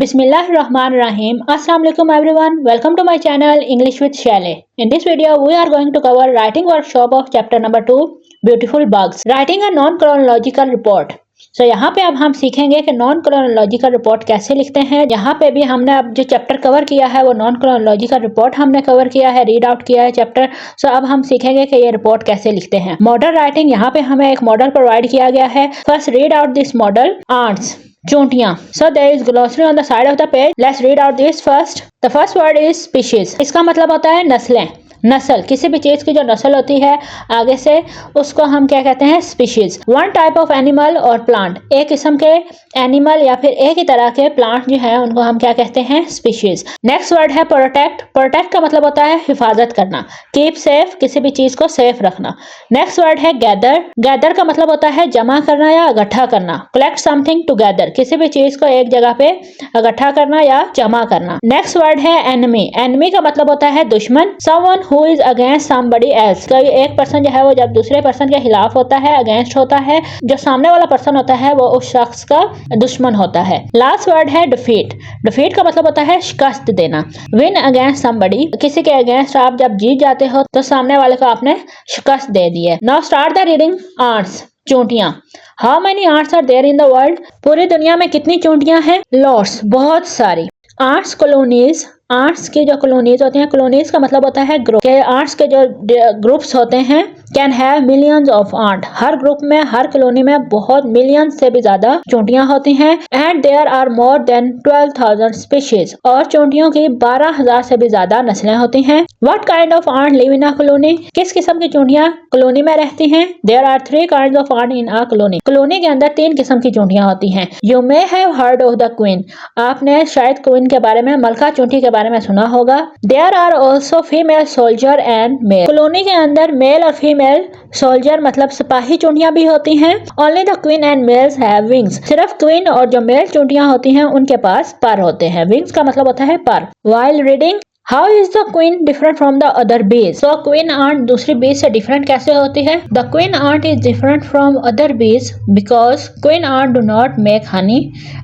Bismillahirrahmanirrahim. Assalamualaikum everyone. Welcome to my channel English with Shale. In this video, we are going to cover writing workshop of chapter number 2, Beautiful Bugs. Writing a non-chronological report. यहाँ पे अब हम सीखेंगे कि non chronological report कैसे लिखते हैं। यहाँ पे भी हमने अब जो चैप्टर कवर किया है वो नॉन क्रोनोलॉजिकल रिपोर्ट हमने कवर किया है, रीड आउट किया है चैप्टर। अब हम सीखेंगे कि ये रिपोर्ट कैसे लिखते हैं। मॉडल राइटिंग, यहाँ पे हमें एक मॉडल प्रोवाइड किया गया है। First read out this model. Ants, चूंटियां। So there is glossary on the side of the page. Let's read out this first. The first word is species. इसका मतलब होता है नस्लें, नस्ल। किसी भी चीज की जो नस्ल होती है आगे से उसको हम क्या कहते हैं, species. One type of animal और प्लांट, एक किस्म के एनिमल या फिर एक ही तरह के प्लांट जो है उनको हम क्या कहते हैं, स्पीशीज। नेक्स्ट वर्ड है प्रोटेक्ट। प्रोटेक्ट का मतलब होता है हिफाजत करना, कीप सेफ, किसी भी चीज को सेफ रखना। नेक्स्ट वर्ड है गैदर। गैदर का मतलब होता है जमा करना या इकट्ठा करना। कलेक्ट समथिंग टुगेदर, किसी भी चीज को एक जगह पे इकट्ठा करना या जमा करना। नेक्स्ट वर्ड है एनिमी। एनिमी का मतलब होता है दुश्मन। Someone who is against somebody else, कोई एक पर्सन जो है वो जब दूसरे पर्सन के खिलाफ होता है, अगेंस्ट होता है, जो सामने वाला पर्सन होता है वो उस शख्स का दुश्मन होता है। लास्ट वर्ड है डिफीट। डिफीट का मतलब होता है शिकस्त देना। विन अगेंस्ट समबडी, किसी के अगेंस्ट आप जब जीत जाते हो तो सामने वाले को आपने शिकस्त दे दी है। Now start the reading. Ants, चूंटियां। How many ants are there in the world, पूरी दुनिया में कितनी चूंटियां हैं। लॉट्स, बहुत सारी। आंट्स कॉलोनीज, आंट्स की जो कॉलोनीज होती हैं, कॉलोनीज का मतलब होता है ग्रुप। आंट्स के जो ग्रुप्स होते हैं can have millions of ant, हर ग्रुप में, हर कॉलोनी में बहुत मिलियंस से भी ज्यादा चूंटियां होती हैं। And there are more than 12,000 species, और चूंटियों की 12,000 से भी ज्यादा नस्लें होती हैं। What kind of ant live in a colony, किस किस्म की चूंटियां कॉलोनी में रहती हैं। There are 3 kinds of ant in a colony, colony के अंदर 3 किस्म की चूंटियां होती हैं। You may have heard of the queen, आपने शायद क्वीन के बारे में, मलका चूंटी के बारे में सुना होगा। There are also female soldier and male, colony के अंदर मेल और फीमेल सोल्जर मतलब सिपाही चूंटियां भी होती हैं। Only the queen and males have wings, सिर्फ क्वीन और जो मेल चूंटियां होती हैं उनके पास पर होते हैं। विंग्स का मतलब होता है पर। While reading, how is the queen different from the other बीज, सो क्वीन आंट दूसरी बीज से डिफरेंट कैसे होती है। The queen ant is different from other bees because queen ant do not make honey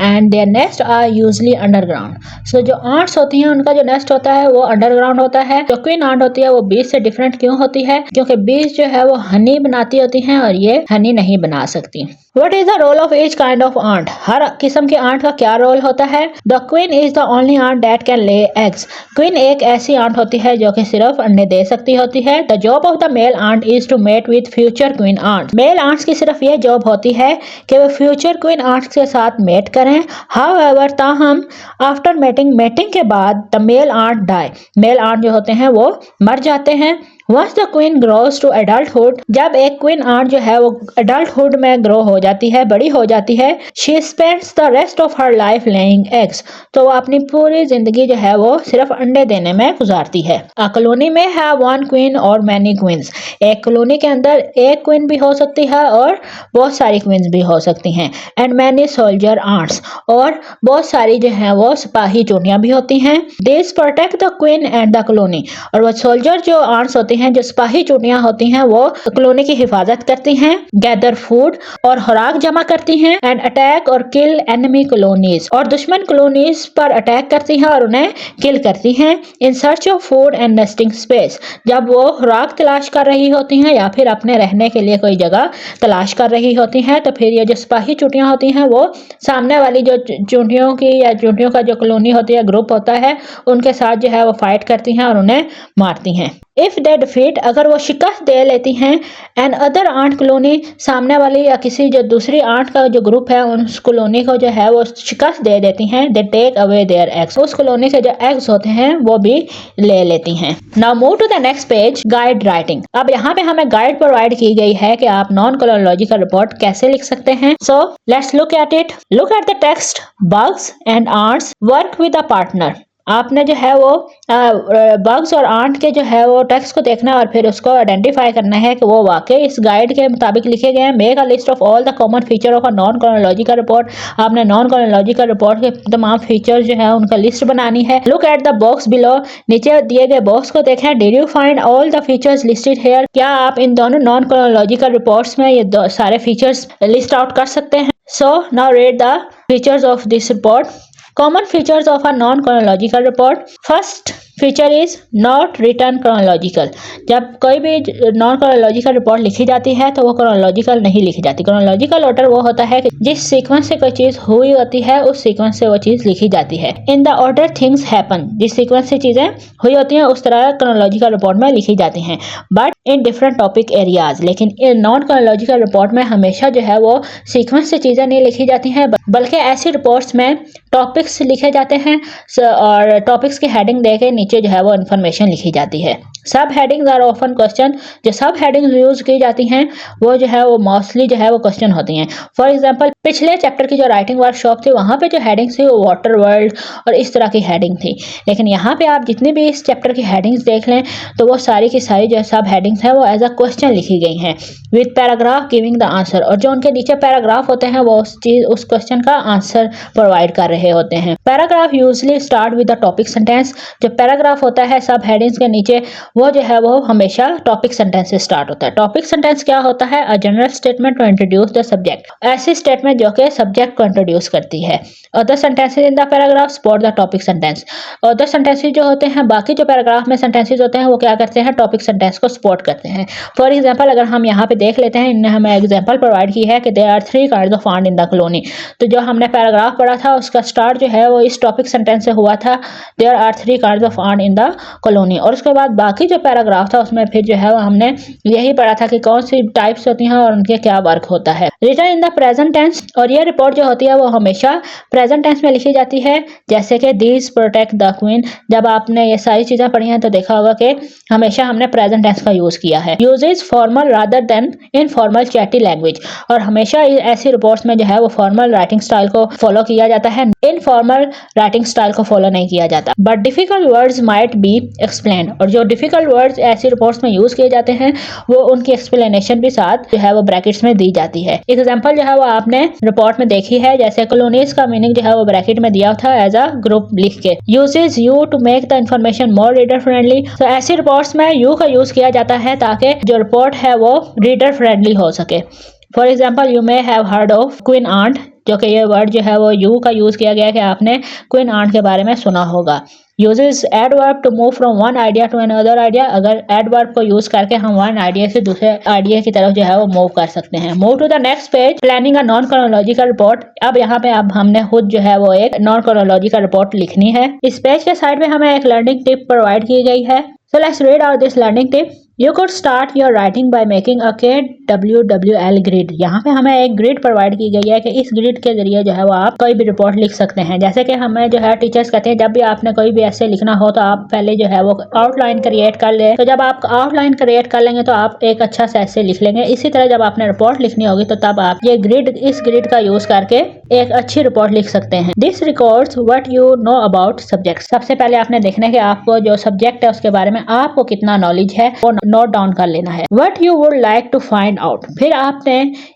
and their nest are usually underground. So जो ants होती हैं उनका जो नेस्ट होता है वो अंडरग्राउंड होता है। जो क्वीन आंट होती है वो बीज से डिफरेंट क्यों होती है, क्योंकि बीज जो है वो हनी बनाती होती हैं और ये हनी नहीं बना सकती। What is the role of each kind of ant? हर किस्म के आंट का क्या रोल होता है। The queen is the only ant that can lay eggs. Queen एक ऐसी आंट होती है जो कि सिर्फ अंडे दे सकती होती है। The job of the male ant is to mate with future queen ants. Male ants की सिर्फ ये जॉब होती है कि वो future queen ants के साथ मेट करें। However, ताहम after mating के बाद the male ant die. Male ant जो होते हैं वो मर जाते हैं। Once the queen grows to adulthood, जब एक क्वीन आंट जो है वो adulthood में ग्रो हो जाती है, बड़ी हो जाती है, she spends the rest of her life laying eggs, तो वो अपनी पूरी जिंदगी जो है वो सिर्फ अंडे देने में गुजारती है। A colony में है one queen और many queens, एक कॉलोनी के अंदर एक क्वीन भी हो सकती है और बहुत सारी क्वींस भी हो सकती हैं। And many soldier ants, और बहुत सारी जो है वो सिपाही चूंटियां भी होती हैं। These protect the queen and the colony, और वो सोल्जर जो आंट्स होती हैं, जो सिपाही चूंटियां होती हैं, वो कॉलोनी की हिफाजत करती हैं। गैदर फूड, और खुराक जमा करती हैं। एंड अटैक और किल एनिमी कॉलोनीज, और दुश्मन कॉलोनीज पर अटैक करती हैं और उन्हें किल करती हैं। In search of food and nesting space, जब वो खुराक तलाश कर रही होती हैं या फिर अपने रहने के लिए कोई जगह तलाश कर रही होती हैं, तो फिर ये जो सिपाही चूंटियां होती हैं वो सामने वाली जो चूंटियों की या चूंटियों का जो कॉलोनी होती है, ग्रुप होता है, उनके साथ जो है वो फाइट करती हैं और उन्हें मारती हैं। इफ दे डिफीट, अगर वो शिकस्त दे लेती हैं, एंड अदर आंट कॉलोनी, सामने वाली या किसी जो दूसरी आंट का जो ग्रुप है उस कॉलोनी को जो है वो शिकस्त दे देती हैं, they take away their eggs, उस कॉलोनी के जो एग्स होते हैं वो भी ले लेती हैं। Now move to the next page, guide writing. अब यहाँ पे हमें गाइड प्रोवाइड की गई है कि आप नॉन क्रोनोलॉजिकल रिपोर्ट कैसे लिख सकते हैं। So let's look at it. Look at the text. Bugs and ants work with a partner, आपने जो है वो बग्स और आंट के जो है वो टेक्स्ट को देखना और फिर उसको आइडेंटिफाई करना है कि वो वाकई इस गाइड के मुताबिक लिखे गए हैं। Make a list of all the common feature of a non chronological report, आपने नॉन क्रोनोलॉजिकल रिपोर्ट के तमाम फीचर जो है उनका लिस्ट बनानी है। Look at the box below, नीचे दिए गए बॉक्स को देखें। Did you find all the features listed hair, क्या आप इन दोनों नॉन क्रोनोलॉजिकल रिपोर्ट्स में ये सारे फीचर्स लिस्ट आउट कर सकते हैं। So now read the features of this report. Common features of a non chronological report. First feature is not return chronological. जब कोई भी नॉन क्रोनोलॉजिकल रिपोर्ट लिखी जाती है तो वो क्रोनोलॉजिकल नहीं लिखी जाती। क्रोनोलॉजिकल ऑर्डर वो होता है कि जिस सीक्वेंस से कोई चीज हुई होती है उस सीक्वेंस से वो चीज लिखी जाती है। In the order things happen, जिस सीक्वेंस से चीजें हुई होती हैं उस तरह क्रोनोलॉजिकल रिपोर्ट में लिखी जाती हैं, but in different topic areas. लेकिन नॉन क्रोनोलॉजिकल रिपोर्ट में हमेशा जो है वो सीक्वेंस से चीजें नहीं लिखी जाती हैं, बल्कि ऐसी रिपोर्ट्स में टॉपिक्स लिखे जाते हैं और टॉपिक्स की हेडिंग देके नीचे जो है वो इन्फॉर्मेशन लिखी जाती है। सब हेडिंग्स आर ऑफन क्वेश्चन। जो सब हेडिंग्स यूज की जाती हैं वो जो है वो मोस्टली जो है वो क्वेश्चन होती हैं। फॉर एग्जांपल पिछले चैप्टर की जो राइटिंग वर्कशॉप थी वहां पे जो हेडिंग्स थी वो वाटर वर्ल्ड और इस तरह की हेडिंग थी। लेकिन यहाँ पे आप जितनी भी इस चैप्टर की हेडिंग्स देख लें तो वो सारी की सारी जो सब हेडिंग्स है वो एज अ क्वेश्चन लिखी गई हैं with paragraph giving the answer. और जो उनके नीचे पैराग्राफ होते हैं वो उस क्वेश्चन का आंसर प्रोवाइड कर रहे होते हैं। Paragraph usually start with the topic sentence. जो पैराग्राफ होता है सब हेडिंग्स के नीचे वो जो है वो हमेशा टॉपिक सेंटेंस से स्टार्ट होता है। टॉपिक सेंटेंस क्या होता है? A general statement to introduce the subject. ऐसी स्टेटमेंट जो कि सब्जेक्ट को इंट्रोड्यूस करती है। Other sentences in the paragraph support the topic sentence. Other sentences जो होते हैं बाकी जो पैराग्राफ में सेंटेंसेस होते हैं वो क्या करते हैं? टॉपिक सेंटेंस को सपोर्ट करते हैं। फॉर एग्जाम्पल अगर हम यहाँ पे देख लेते हैं, इन्होंने हमें एग्जाम्पल प्रोवाइड की है कि there are 3 kinds of ant in the colony. तो जो हमने पैराग्राफ पढ़ा था उसका स्टार्ट जो है वो इस टॉपिक सेंटेंस से हुआ था, there are 3 kinds of ant in the colony. और उसके बाद बाकी जो पैराग्राफ था उसमें फिर जो है वो हमने यही पढ़ा था कि कौन सी टाइप्स होती हैं और उनके क्या वर्क होता है। Written in the present tense. और ये रिपोर्ट जो होती है वो हमेशा प्रेजेंट टेंस में लिखी जाती है, जैसे कि दीज प्रोटेक्ट द क्वीन। जब आपने ये सारी चीजें पढ़ी हैं तो देखा होगा कि हमेशा हमने प्रेजेंट टेंस का यूज किया है। Uses formal rather than informal chatty language. और हमेशा ऐसी रिपोर्ट्स में जो है वो फॉर्मल राइटिंग स्टाइल को फॉलो किया जाता है, इनफॉर्मल राइटिंग स्टाइल को फॉलो नहीं किया जाता। But difficult words might be explain. और जो डिफिकल्ट वर्ड्स ऐसी रिपोर्ट्स में यूज किए जाते हैं वो उनकी एक्सप्लेनेशन भी साथ जो है वो ब्रैकेट्स में दी जाती है। एग्जांपल जो है वो आपने रिपोर्ट में देखी है, जैसे कॉलोनीज का मीनिंग जो है वो ब्रैकेट में दिया था एज अ ग्रुप लिख के। Uses you to make the information more reader friendly. तो ऐसी रिपोर्ट्स में यू का यूज किया जाता है ताकि जो रिपोर्ट है वो रीडर फ्रेंडली हो सके। For example you may have heard of queen ant, जो कि ये वर्ड जो है वो यू का यूज किया गया है कि आपने क्वीन आंट के बारे में सुना होगा। Uses adverb to move from one idea to another idea. अगर एडवर्ब को यूज करके हम वन आइडिया से दूसरे आइडिया की तरफ जो है वो मूव कर सकते हैं। Move to the next page, planning a non chronological report. अब यहाँ पे अब हमने खुद जो है वो एक नॉन क्रोनोलॉजिकल रिपोर्ट लिखनी है। इस पेज के साइड में हमें एक लर्निंग टिप प्रोवाइड की गई है। So let's read out this learning tip. You could start your writing by making a KWWL grid. यहाँ पे हमें एक ग्रिड प्रोवाइड की गई है कि इस ग्रिड के जरिए जो है वो आप कोई भी रिपोर्ट लिख सकते हैं। जैसे कि हमें जो है टीचर्स कहते हैं जब भी आपने कोई भी ऐसे लिखना हो तो आप पहले जो है वो आउटलाइन क्रिएट कर ले। तो जब आप आउटलाइन क्रिएट कर लेंगे तो आप एक अच्छा सा ऐसे लिख लेंगे। इसी तरह जब आपने रिपोर्ट लिखनी होगी तो तब आप ये ग्रिड, इस ग्रिड का यूज करके एक अच्छी रिपोर्ट लिख सकते हैं। This records what you know about subject. सबसे पहले आपने देखना है कि आपको जो सब्जेक्ट है उसके बारे में आपको कितना नॉलेज है वो नोट डाउन कर लेना है। What you would like to find out. फिर आपने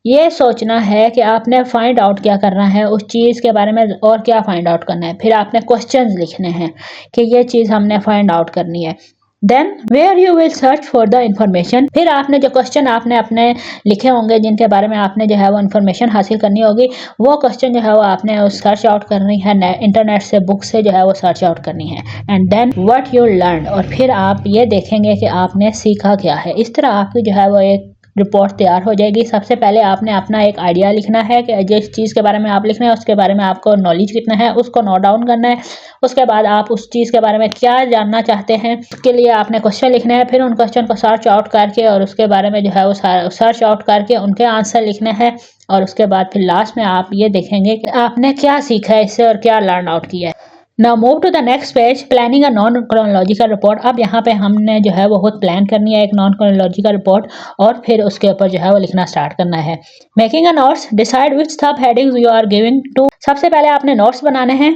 ये सोचना है कि आपने फाइंड आउट क्या करना है उस चीज के बारे में और क्या फाइंड आउट करना है। फिर आपने क्वेश्चंस लिखने हैं कि ये चीज हमने फाइंड आउट करनी है। Then where you will search for the information. फिर आपने जो क्वेश्चन आपने अपने लिखे होंगे जिनके बारे में आपने जो है वो इन्फॉर्मेशन हासिल करनी होगी वो क्वेश्चन जो है वो आपने सर्च आउट करनी है, इंटरनेट से, बुक से जो है वो सर्च आउट करनी है। And then what you learn. और फिर आप ये देखेंगे कि आपने सीखा क्या है। इस तरह आपकी जो है वो एक रिपोर्ट तैयार हो जाएगी। सबसे पहले आपने अपना एक आइडिया लिखना है कि जिस चीज़ के बारे में आप लिख रहे हैं उसके बारे में आपको नॉलेज कितना है उसको नोट डाउन करना है। उसके बाद आप उस चीज़ के बारे में क्या जानना चाहते हैं उसके लिए आपने क्वेश्चन लिखना है। फिर उन क्वेश्चन को सर्च आउट करके और उसके बारे में जो है वो सर्च आउट करके उनके आंसर लिखने हैं। और उसके बाद फिर लास्ट में आप ये देखेंगे कि आपने क्या सीखा है इससे और क्या लर्न आउट किया है। Now move to the next page, planning a non-chronological report. अब यहाँ पे हमने जो है वो खुद प्लान करनी है एक नॉन क्रोनोलॉजिकल रिपोर्ट और फिर उसके ऊपर जो है वो लिखना स्टार्ट करना है। Making a notes, decide which subheadings you are giving to. सबसे पहले आपने नोट्स बनाने हैं।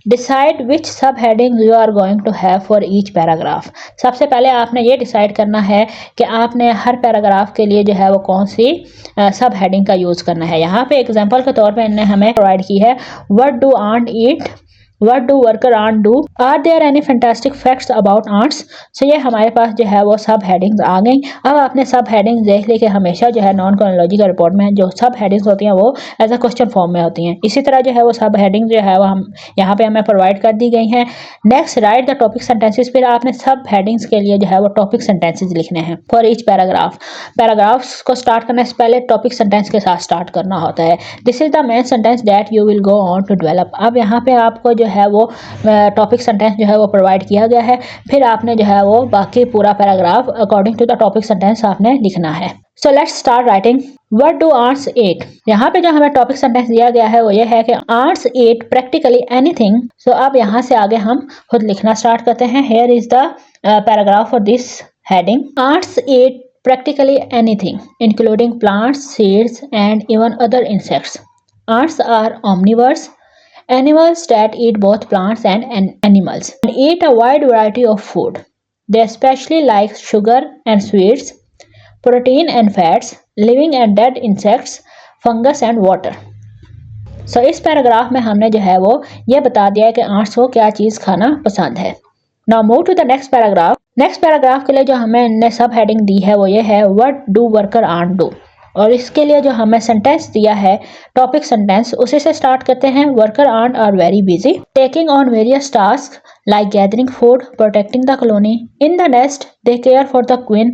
Decide which subheadings you are going to have for each paragraph. सबसे पहले आपने ये डिसाइड करना है कि आपने हर पैराग्राफ के लिए जो है वो कौन सी सब हेडिंग का यूज़ करना है। यहाँ पे एग्जाम्पल के तौर पर इन्होंने हमें प्रोवाइड की है what do ant eat what do worker ant do, are there any fantastic facts about ants. So ये हमारे पास जो है वो सब हेडिंग्स आ गई। अब आपने सब हेडिंग्स देख ली कि हमेशा जो है नॉन क्रोनोलॉजिकल रिपोर्ट में जो सब हेडिंग्स होती हैं वो एज अ क्वेश्चन फॉर्म में होती हैं। इसी तरह जो है वो सब हेडिंग जो है वो हम यहाँ पे हमें प्रोवाइड कर दी गई हैं। Next right the topic sentences. फिर आपने सब हेडिंग्स के लिए जो है वो टॉपिक सेंटेंसेस लिखने हैं फॉर ईच पैराग्राफ। पैराग्राफ्स को स्टार्ट करने से पहले टॉपिक सेंटेंस के साथ स्टार्ट करना होता है। This is the main sentence that you will go on to develop. अब यहाँ पे आपको जो है वो टॉपिक सेंटेंस जो है वो प्रोवाइड किया गया है। फिर आपने जो है वो बाकी पूरा paragraph according to the topic sentence आपने लिखना है। So let's start writing. What do ants eat. यहाँ पे जो हमें टॉपिक सेंटेंस दिया गया है वो ये है कि आंट्स ईट प्रैक्टिकली एनीथिंग। सो अब यहाँ से आगे हम खुद लिखना स्टार्ट करते हैं। Here is the paragraph for this heading. Ants eat practically anything, including plants, seeds, and even other insects. Ants are omnivores, animals that eat both plants and animals, and eat a wide variety of food. They especially like sugar and sweets, protein and fats, living and dead insects, fungus and water. So इस paragraph में हमने जो है वो ये बता दिया है कि आंट्स को क्या चीज़ खाना पसंद है। Now move to the next paragraph. Next paragraph के लिए जो हमें सब हेडिंग दी है वो ये है what do worker ant do. और इसके लिए जो हमें सेंटेंस दिया है टॉपिक सेंटेंस उसी से स्टार्ट करते हैं। Worker ant are very busy taking on various task like gathering food, protecting the colony. In the nest they care for the queen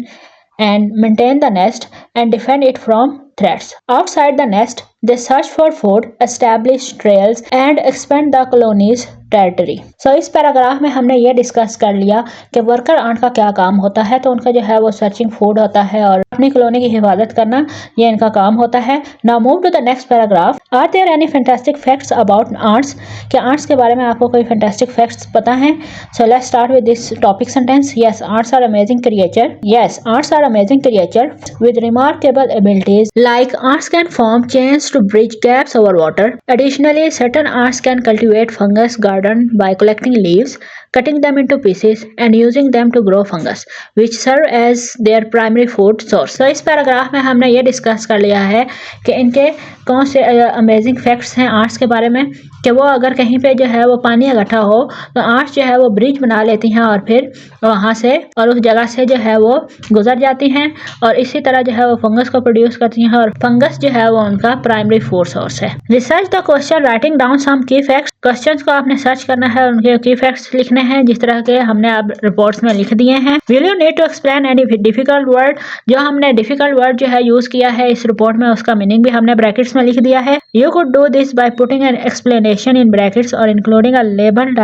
and maintain the nest and defend it from threats. Outside the nest, they search for food, establish trails and expand the colony's territory. So इस paragraph में हमने ये discuss कर लिया कि worker aunt का क्या काम होता है। तो उनका जो है वो सर्चिंग फूड होता है और अपनी कॉलोनी की हिफाजत करना, ये इनका काम होता है। Now move to the next paragraph. Are there any fantastic facts about ants. क्या आंट्स के बारे में आपको कोई फैंटास्टिक फैक्ट्स पता हैं? So let's start with this topic sentence. Yes, ants are amazing creature. Yes, ants are amazing creature with remarkable abilities like ants can form chains to bridge gaps over water. Additionally, certain ants can cultivate fungus garden by collecting leaves, cutting them into pieces and using them to grow fungus, which serve as their primary food source. So इस paragraph में हमने ये discuss कर लिया है कि इनके कौन से अमेजिंग फैक्ट्स हैं आर्ट्स के बारे में, कि वो अगर कहीं पे जो है वो पानी इकट्ठा हो तो आर्ट्स जो है वो ब्रिज बना लेती हैं और फिर वहाँ से और उस जगह से जो है वो गुजर जाती हैं और इसी तरह जो है वो फंगस को प्रोड्यूस करती हैं और फंगस जो है वो उनका प्राइमरी फूड सोर्स है। Research the question writing down some key facts. Questions को आपने सर्च करना है, उनके की फैक्ट्स लिखने हैं जिस तरह के हमने अब रिपोर्ट्स में लिख दिए हैं। Will you need to explain any difficult word. जो हमने डिफिकल्ट वर्ड जो है यूज किया है इस रिपोर्ट में उसका मीनिंग भी हमने ब्रैकेट्स में लिख दिया है। You could do this by putting an explanation in brackets और इंक्लूडिंग अ लेबल,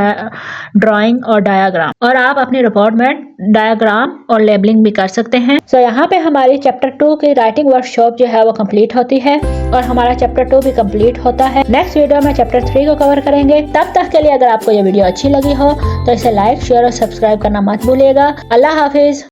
ड्राइंग और डायग्राम। और आप अपनी रिपोर्ट में डायग्राम और लेबलिंग भी कर सकते हैं। सो यहाँ पे हमारी चैप्टर 2 की राइटिंग वर्कशॉप जो है वो कंप्लीट होती है और हमारा चैप्टर 2 भी कंप्लीट होता है। नेक्स्ट वीडियो में चैप्टर 3 को कवर करेंगे। तब तक के लिए अगर आपको ये वीडियो अच्छी लगी हो तो इसे लाइक, शेयर और सब्सक्राइब करना मत भूलिएगा। अल्लाह हाफिज।